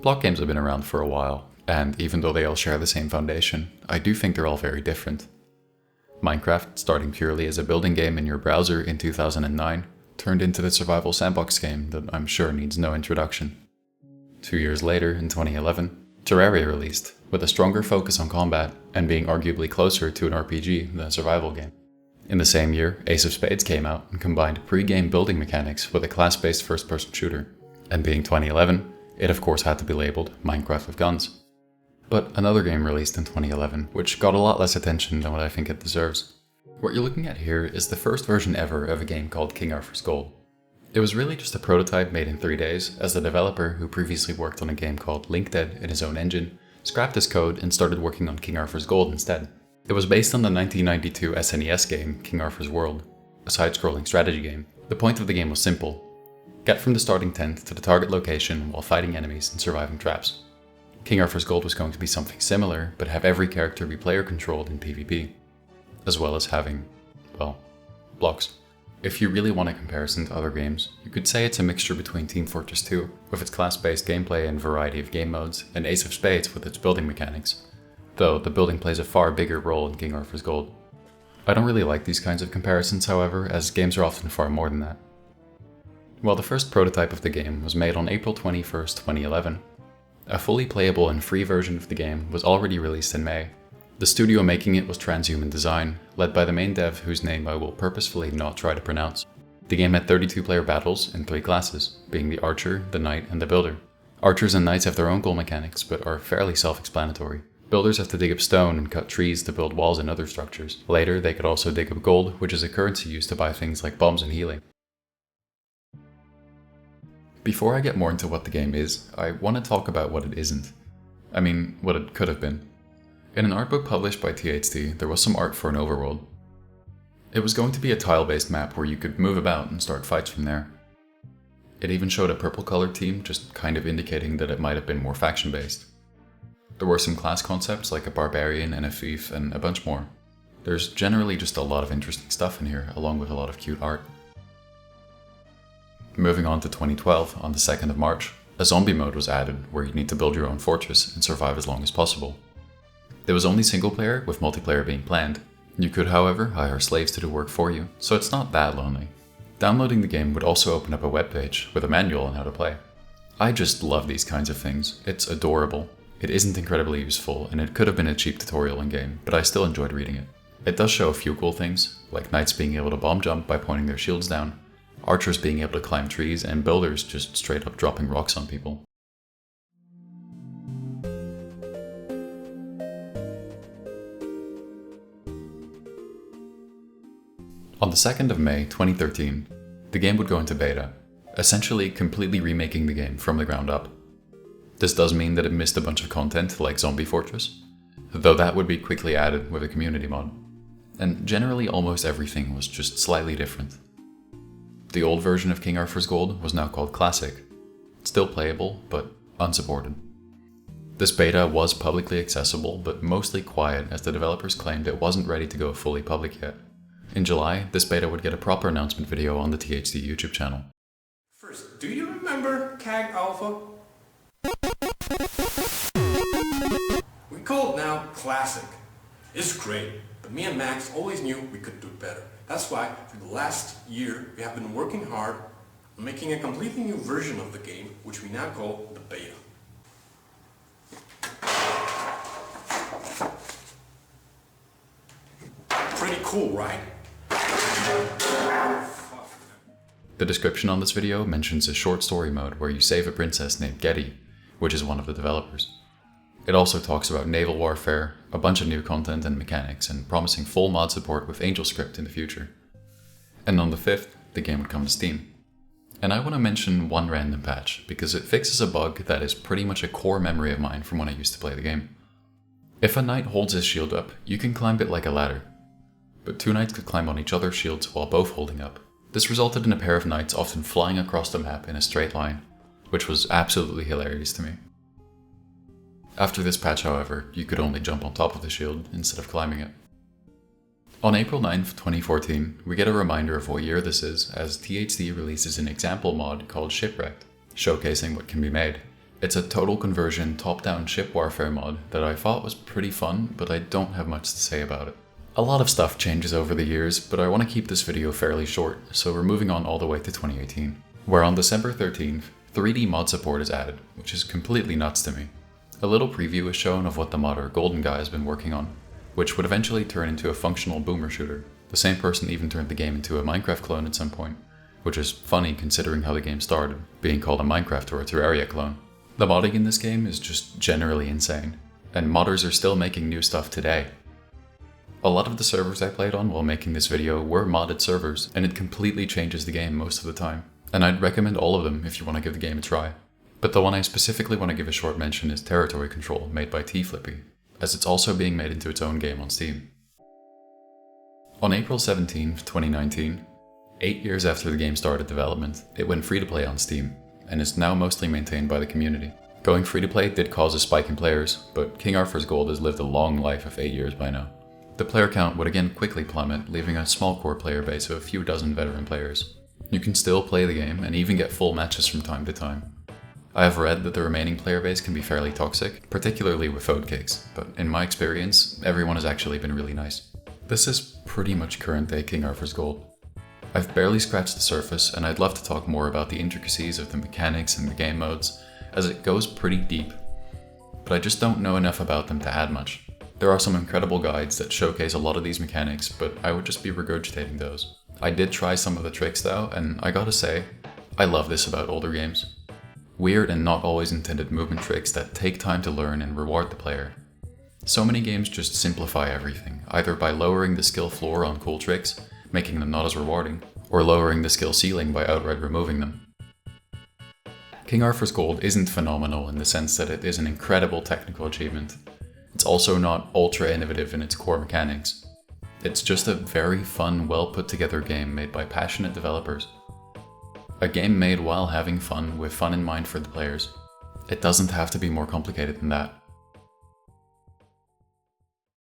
Block games have been around for a while, and even though they all share the same foundation, I do think they're all very different. Minecraft, starting purely as a building game in your browser in 2009, turned into the survival sandbox game that I'm sure needs no introduction. 2 years later, in 2011, Terraria released, with a stronger focus on combat and being arguably closer to an RPG than a survival game. In the same year, Ace of Spades came out and combined pre-game building mechanics with a class-based first-person shooter, and being 2011, it of course had to be labeled Minecraft with guns. But another game released in 2011, which got a lot less attention than what I think it deserves. What you're looking at here is the first version ever of a game called King Arthur's Gold. It was really just a prototype made in 3 days, as the developer, who previously worked on a game called Linkdead in his own engine, scrapped his code and started working on King Arthur's Gold instead. It was based on the 1992 SNES game King Arthur's World, a side-scrolling strategy game. The point of the game was simple: get from the starting tent to the target location while fighting enemies and surviving traps. King Arthur's Gold was going to be something similar, but have every character be player controlled in PvP, as well as having, well, blocks. If you really want a comparison to other games, you could say it's a mixture between Team Fortress 2, with its class-based gameplay and variety of game modes, and Ace of Spades with its building mechanics, though the building plays a far bigger role in King Arthur's Gold. I don't really like these kinds of comparisons, however, as games are often far more than that. While the first prototype of the game was made on April 21st, 2011, a fully playable and free version of the game was already released in May. The studio making it was Transhuman Design, led by the main dev whose name I will purposefully not try to pronounce. The game had 32 player battles in 3 classes, being the Archer, the Knight, and the Builder. Archers and Knights have their own goal mechanics, but are fairly self-explanatory. Builders have to dig up stone and cut trees to build walls and other structures. Later, they could also dig up gold, which is a currency used to buy things like bombs and healing. Before I get more into what the game is, I want to talk about what it isn't. I mean, what it could have been. In an art book published by THT, there was some art for an overworld. It was going to be a tile-based map where you could move about and start fights from there. It even showed a purple-colored team, just kind of indicating that it might have been more faction-based. There were some class concepts like a barbarian and a thief and a bunch more. There's generally just a lot of interesting stuff in here, along with a lot of cute art. Moving on to 2012, on the 2nd of March, a zombie mode was added where you need to build your own fortress and survive as long as possible. There was only single player, with multiplayer being planned. You could, however, hire slaves to do work for you, so it's not that lonely. Downloading the game would also open up a webpage with a manual on how to play. I just love these kinds of things. It's adorable. It isn't incredibly useful, and it could have been a cheap tutorial in-game, but I still enjoyed reading it. It does show a few cool things, like knights being able to bomb jump by pointing their shields down, archers being able to climb trees, and builders just straight up dropping rocks on people. On the 2nd of May 2013, the game would go into beta, essentially completely remaking the game from the ground up. This does mean that it missed a bunch of content like Zombie Fortress, though that would be quickly added with a community mod. And generally almost everything was just slightly different. The old version of King Arthur's Gold was now called Classic, still playable, but unsupported. This beta was publicly accessible, but mostly quiet as the developers claimed it wasn't ready to go fully public yet. In July, this beta would get a proper announcement video on the THT YouTube channel. First, do you remember CAG Alpha? We call it now Classic. It's great, but me and Max always knew we could do better. That's why for the last year we have been working hard on making a completely new version of the game, which we now call the beta. Pretty cool, right? The description on this video mentions a short story mode where you save a princess named Getty, which is one of the developers. It also talks about naval warfare, a bunch of new content and mechanics, and promising full mod support with AngelScript in the future. And on the 5th, the game would come to Steam. And I want to mention one random patch, because it fixes a bug that is pretty much a core memory of mine from when I used to play the game. If a knight holds his shield up, you can climb it like a ladder. But 2 knights could climb on each other's shields while both holding up. This resulted in a pair of knights often flying across the map in a straight line, which was absolutely hilarious to me. After this patch, however, you could only jump on top of the shield instead of climbing it. On April 9th, 2014, we get a reminder of what year this is as THC releases an example mod called Shipwrecked, showcasing what can be made. It's a total conversion top-down ship warfare mod that I thought was pretty fun, but I don't have much to say about it. A lot of stuff changes over the years, but I want to keep this video fairly short, so we're moving on all the way to 2018, where on December 13th, 3D mod support is added, which is completely nuts to me. A little preview is shown of what the modder Golden Guy has been working on, which would eventually turn into a functional boomer shooter. The same person even turned the game into a Minecraft clone at some point, which is funny considering how the game started, being called a Minecraft or a Terraria clone. The modding in this game is just generally insane, and modders are still making new stuff today. A lot of the servers I played on while making this video were modded servers, and it completely changes the game most of the time. And I'd recommend all of them if you want to give the game a try. But the one I specifically want to give a short mention is Territory Control, made by T-Flippy, as it's also being made into its own game on Steam. On April 17, 2019, 8 years after the game started development, it went free to play on Steam, and is now mostly maintained by the community. Going free to play did cause a spike in players, but King Arthur's Gold has lived a long life of 8 years by now. The player count would again quickly plummet, leaving a small core player base of a few dozen veteran players. You can still play the game and even get full matches from time to time. I have read that the remaining player base can be fairly toxic, particularly with oatcakes, but in my experience, everyone has actually been really nice. This is pretty much current day King Arthur's Gold. I've barely scratched the surface, and I'd love to talk more about the intricacies of the mechanics and the game modes, as it goes pretty deep, but I just don't know enough about them to add much. There are some incredible guides that showcase a lot of these mechanics, but I would just be regurgitating those. I did try some of the tricks though, and I gotta say, I love this about older games. Weird and not always intended movement tricks that take time to learn and reward the player. So many games just simplify everything, either by lowering the skill floor on cool tricks, making them not as rewarding, or lowering the skill ceiling by outright removing them. King Arthur's Gold isn't phenomenal in the sense that it is an incredible technical achievement. It's also not ultra innovative in its core mechanics. It's just a very fun, well put together game made by passionate developers. A game made while having fun, with fun in mind for the players. It doesn't have to be more complicated than that.